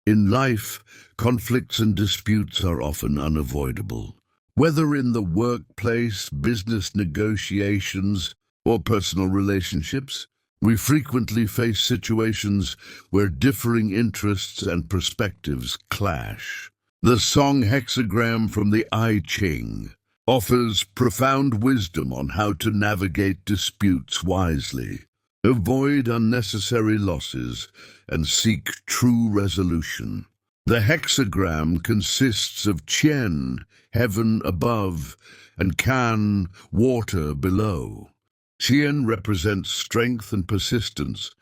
In life, conflicts and disputes are often unavoidable. Whether in the workplace, business negotiations, or personal relationships, we frequently face situations where differing interests and perspectives clash. The Song Hexagram from the I Ching offers profound wisdom on how to navigate disputes wisely, avoid unnecessary losses, and seek true resolution. The hexagram consists of Qian, heaven above, and Kan, water below. Qian represents strength and persistence,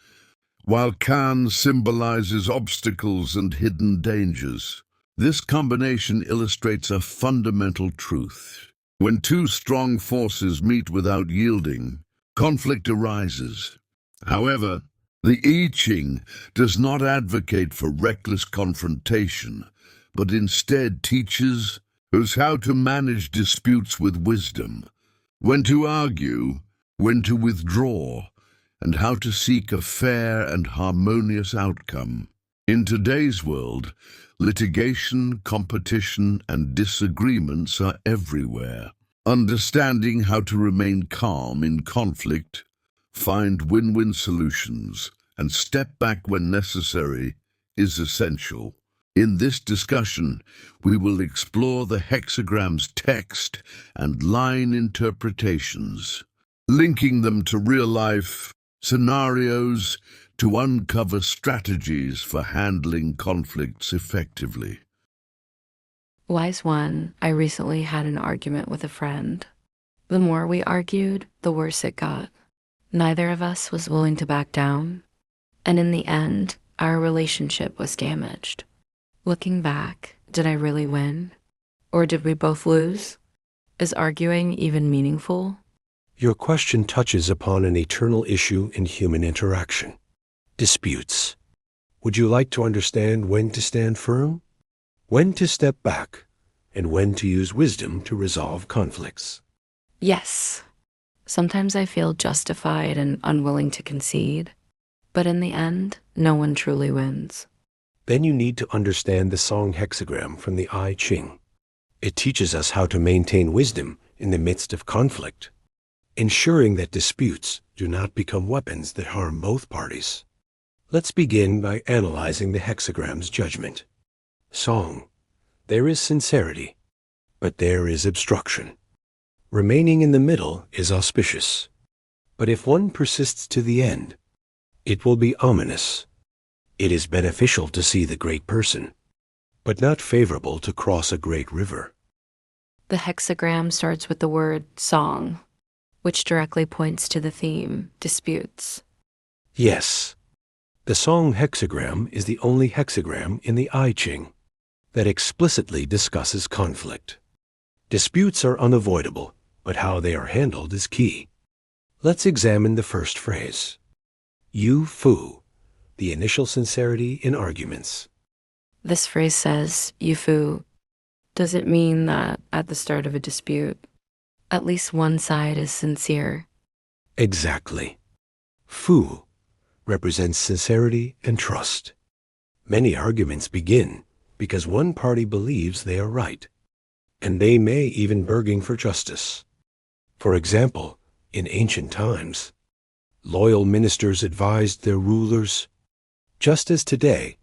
while Kan symbolizes obstacles and hidden dangers. This combination illustrates a fundamental truth. When two strong forces meet without yielding, conflict arises. However, the I Ching does not advocate for reckless confrontation, but instead teaches us how to manage disputes with wisdom, when to argue, when to withdraw, and how to seek a fair and harmonious outcome. In today's world, litigation, competition, and disagreements are everywhere. Understanding how to remain calm in conflict, find win-win solutions, and step back when necessary is essential. In this discussion, we will explore the hexagram's text and line interpretations, linking them to real-life scenarios to uncover strategies for handling conflicts effectively. Wise one, I recently had an argument with a friend. The more we argued, the worse it got. Neither of us was willing to back down, and in the end, our relationship was damaged. Looking back, did I really win? Or did we both lose? Is arguing even meaningful? Your question touches upon an eternal issue in human interaction: disputes. Would you like to understand when to stand firm, when to step back, and when to use wisdom to resolve conflicts? Yes. Sometimes I feel justified and unwilling to concede, but in the end, no one truly wins. Then you need to understand the Song Hexagram from the I Ching. It teaches us how to maintain wisdom in the midst of conflict, ensuring that disputes do not become weapons that harm both parties. Let's begin by analyzing the hexagram's judgment. Song: there is sincerity, but there is obstruction. Remaining in the middle is auspicious, but if one persists to the end, it will be ominous. It is beneficial to see the great person, but not favorable to cross a great river. The hexagram starts with the word song, which directly points to the theme, disputes. Yes, the Song Hexagram is the only hexagram in the I Ching that explicitly discusses conflict. Disputes are unavoidable, but how they are handled is key. Let's examine the first phrase. Yu fu, the initial sincerity in arguments. This phrase says, "You fu." Does it mean that at the start of a dispute, at least one side is sincere? Exactly. Fu represents sincerity and trust. Many arguments begin because one party believes they are right, and they may even begging for justice. For example, in ancient times, loyal ministers advised their rulers, just as today,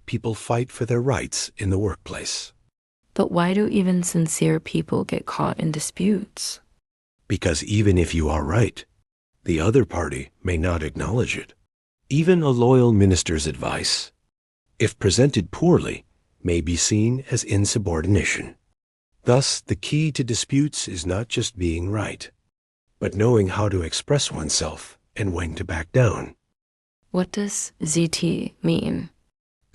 people fight for their rights in the workplace. But why do even sincere people get caught in disputes? Because even if you are right, the other party may not acknowledge it. Even a loyal minister's advice, if presented poorly, may be seen as insubordination. Thus, the key to disputes is not just being right, but knowing how to express oneself and when to back down. What does ZT mean?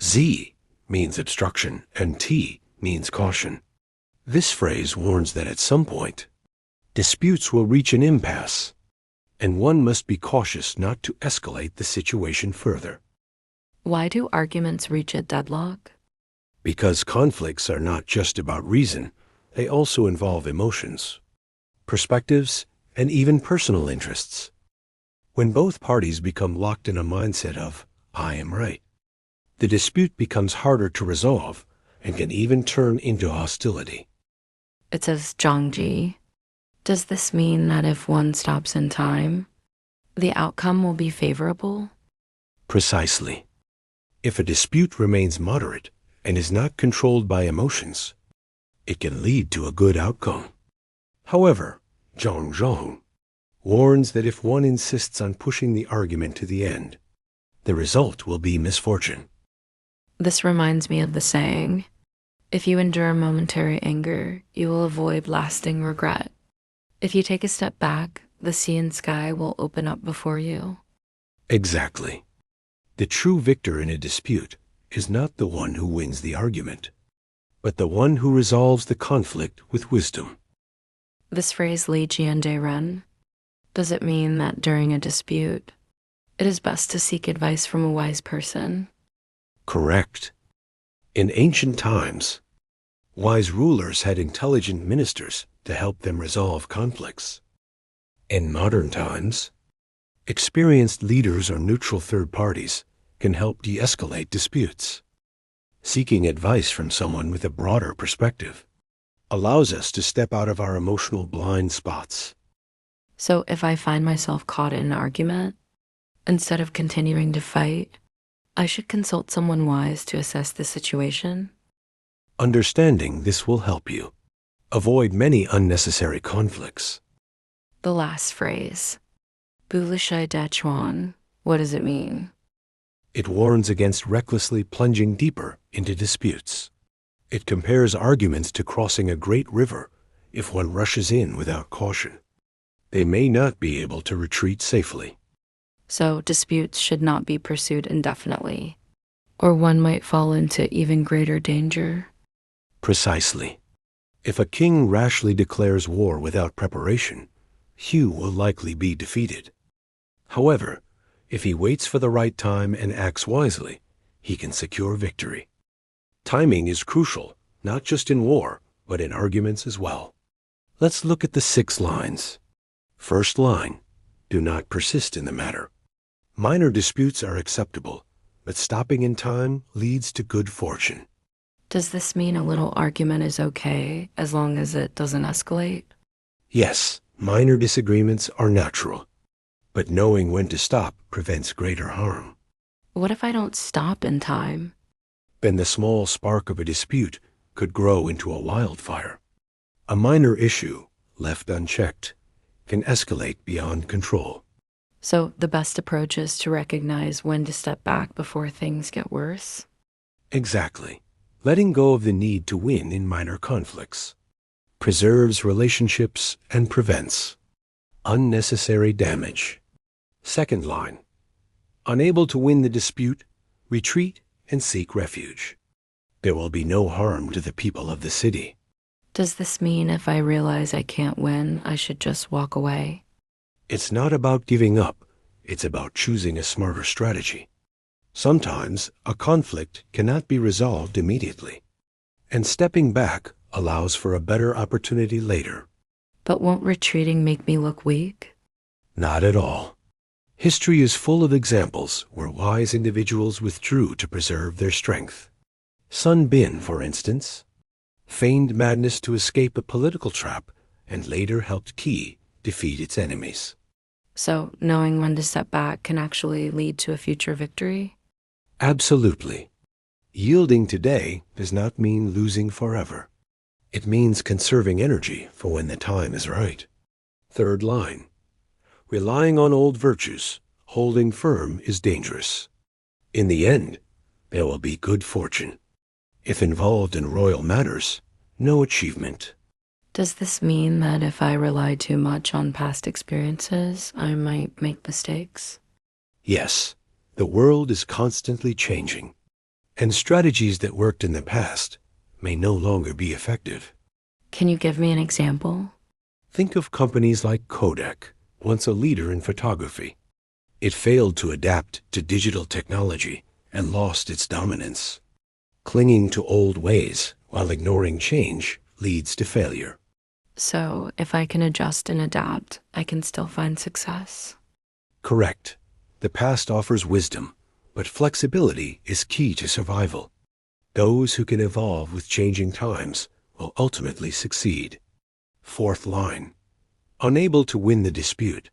Z means obstruction and T means caution. This phrase warns that at some point, disputes will reach an impasse, and one must be cautious not to escalate the situation further. Why do arguments reach a deadlock? Because conflicts are not just about reason, they also involve emotions, perspectives, and even personal interests. When both parties become locked in a mindset of, "I am right," The dispute becomes harder to resolve and can even turn into hostility. It says Zhangji. Does this mean that if one stops in time, the outcome will be favorable? Precisely. If a dispute remains moderate and is not controlled by emotions, it can lead to a good outcome. However, Zhang warns that if one insists on pushing the argument to the end, the result will be misfortune. This reminds me of the saying, if you endure momentary anger, you will avoid lasting regret. If you take a step back, the sea and sky will open up before you. Exactly. The true victor in a dispute is not the one who wins the argument, but the one who resolves the conflict with wisdom. This phrase Li Jian Ren, does it mean that during a dispute, it is best to seek advice from a wise person? Correct. In ancient times, wise rulers had intelligent ministers to help them resolve conflicts. In modern times, experienced leaders or neutral third parties can help de-escalate disputes. Seeking advice from someone with a broader perspective allows us to step out of our emotional blind spots. So if I find myself caught in an argument, instead of continuing to fight, I should consult someone wise to assess the situation? Understanding this will help you avoid many unnecessary conflicts. The last phrase, Bulishai Dachuan, what does it mean? It warns against recklessly plunging deeper into disputes. It compares arguments to crossing a great river if one rushes in without caution. They may not be able to retreat safely. So disputes should not be pursued indefinitely, or one might fall into even greater danger. Precisely. If a king rashly declares war without preparation, Hugh will likely be defeated. However, if he waits for the right time and acts wisely, he can secure victory. Timing is crucial, not just in war, but in arguments as well. Let's look at the 6 lines. First line, do not persist in the matter. Minor disputes are acceptable, but stopping in time leads to good fortune. Does this mean a little argument is okay as long as it doesn't escalate? Yes, minor disagreements are natural, but knowing when to stop prevents greater harm. What if I don't stop in time? Then the small spark of a dispute could grow into a wildfire. A minor issue, left unchecked, can escalate beyond control. So the best approach is to recognize when to step back before things get worse? Exactly. Letting go of the need to win in minor conflicts preserves relationships and prevents unnecessary damage. Second line, unable to win the dispute, retreat and seek refuge. There will be no harm to the people of the city. Does this mean if I realize I can't win, I should just walk away? It's not about giving up, it's about choosing a smarter strategy. Sometimes a conflict cannot be resolved immediately, and stepping back allows for a better opportunity later. But won't retreating make me look weak? Not at all. History is full of examples where wise individuals withdrew to preserve their strength. Sun Bin, for instance, feigned madness to escape a political trap and later helped Qi defeat its enemies. So knowing when to step back can actually lead to a future victory? Absolutely. Yielding today does not mean losing forever. It means conserving energy for when the time is right. Third line, relying on old virtues, holding firm is dangerous. In the end, there will be good fortune. If involved in royal matters, no achievement. Does this mean that if I rely too much on past experiences, I might make mistakes? Yes, the world is constantly changing, and strategies that worked in the past may no longer be effective. Can you give me an example? Think of companies like Kodak, once a leader in photography. It failed to adapt to digital technology and lost its dominance. Clinging to old ways while ignoring change leads to failure. So if I can adjust and adapt, I can still find success? Correct. The past offers wisdom, but flexibility is key to survival. Those who can evolve with changing times will ultimately succeed. Fourth line. Unable to win the dispute,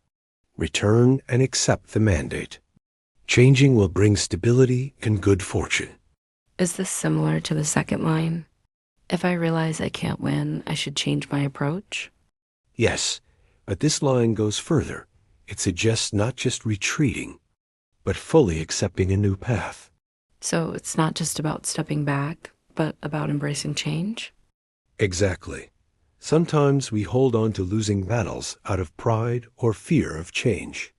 return and accept the mandate. Changing will bring stability and good fortune. Is this similar to the second line? If I realize I can't win, I should change my approach? Yes, but this line goes further. It suggests not just retreating, but fully accepting a new path. So it's not just about stepping back, but about embracing change? Exactly. Sometimes we hold on to losing battles out of pride or fear of change.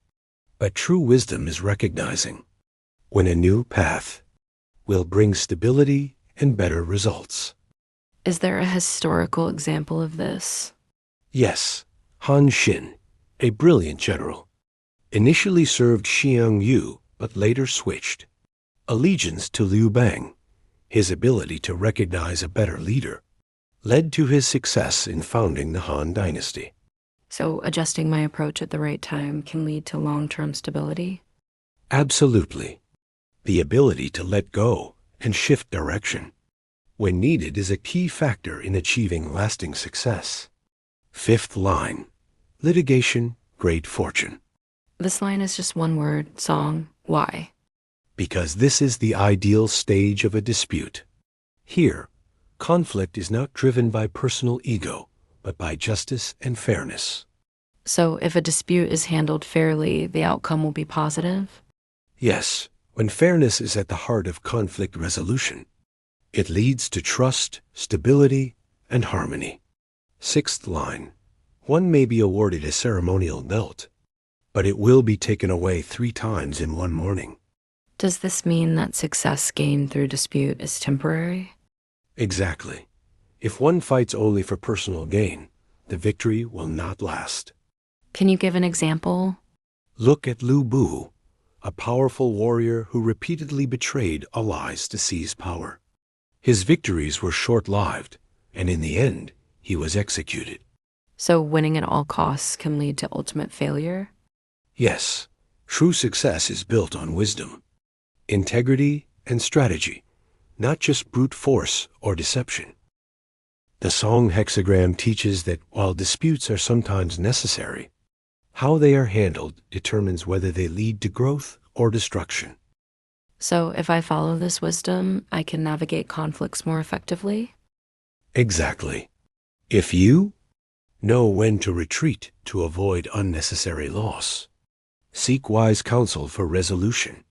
But true wisdom is recognizing when a new path will bring stability and better results. Is there a historical example of this? Yes, Han Xin, a brilliant general, initially served Xiang Yu but later switched allegiance to Liu Bang. His ability to recognize a better leader led to his success in founding the Han dynasty. So adjusting my approach at the right time can lead to long-term stability? Absolutely. The ability to let go and shift direction when needed is a key factor in achieving lasting success. Fifth line. Litigation, great fortune. This line is just one word, Song. Why? Because this is the ideal stage of a dispute. Here, conflict is not driven by personal ego, but by justice and fairness. So if a dispute is handled fairly, the outcome will be positive? Yes, when fairness is at the heart of conflict resolution, it leads to trust, stability, and harmony. Sixth line. One may be awarded a ceremonial belt, but it will be taken away 3 times in one morning. Does this mean that success gained through dispute is temporary? Exactly. If one fights only for personal gain, the victory will not last. Can you give an example? Look at Lu Bu, a powerful warrior who repeatedly betrayed allies to seize power. His victories were short-lived, and in the end, he was executed. So winning at all costs can lead to ultimate failure? Yes, true success is built on wisdom, integrity, and strategy, not just brute force or deception. The Song Hexagram teaches that while disputes are sometimes necessary, how they are handled determines whether they lead to growth or destruction. So if I follow this wisdom, I can navigate conflicts more effectively? Exactly. If you know when to retreat to avoid unnecessary loss, seek wise counsel for resolution,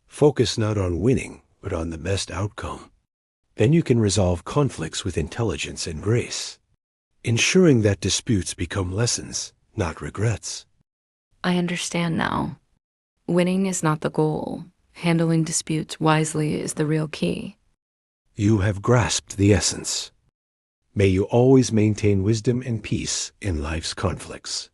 focus not on winning, but on the best outcome, then you can resolve conflicts with intelligence and grace, ensuring that disputes become lessons, not regrets. I understand now. Winning is not the goal. Handling disputes wisely is the real key. You have grasped the essence. May you always maintain wisdom and peace in life's conflicts.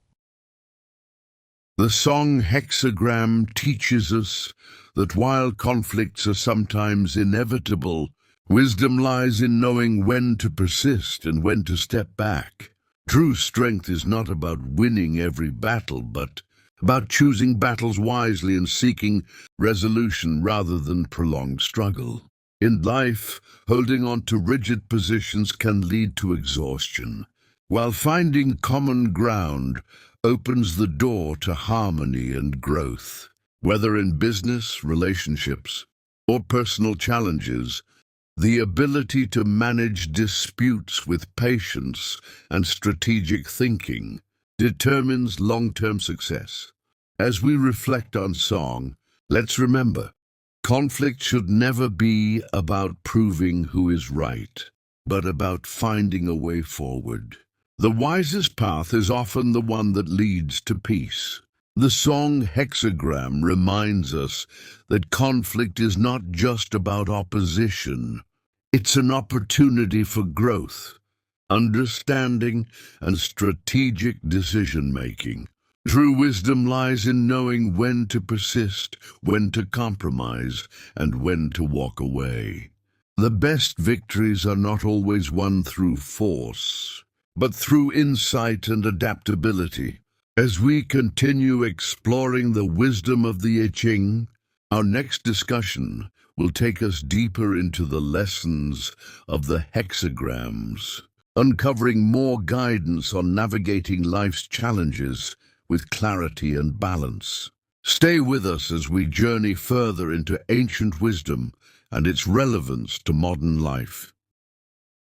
The Song Hexagram teaches us that while conflicts are sometimes inevitable, wisdom lies in knowing when to persist and when to step back. True strength is not about winning every battle, but about choosing battles wisely and seeking resolution rather than prolonged struggle. In life, holding on to rigid positions can lead to exhaustion, while finding common ground opens the door to harmony and growth. Whether in business, relationships, or personal challenges, the ability to manage disputes with patience and strategic thinking determines long-term success. As we reflect on Song, let's remember, conflict should never be about proving who is right, but about finding a way forward. The wisest path is often the one that leads to peace. The Song Hexagram reminds us that conflict is not just about opposition. It's an opportunity for growth, understanding, and strategic decision-making. True wisdom lies in knowing when to persist, when to compromise, and when to walk away. The best victories are not always won through force, but through insight and adaptability. As we continue exploring the wisdom of the Yi Jing, Our next discussion will take us deeper into the lessons of the hexagrams, uncovering more guidance on navigating life's challenges with clarity and balance. Stay with us as we journey further into ancient wisdom and its relevance to modern life.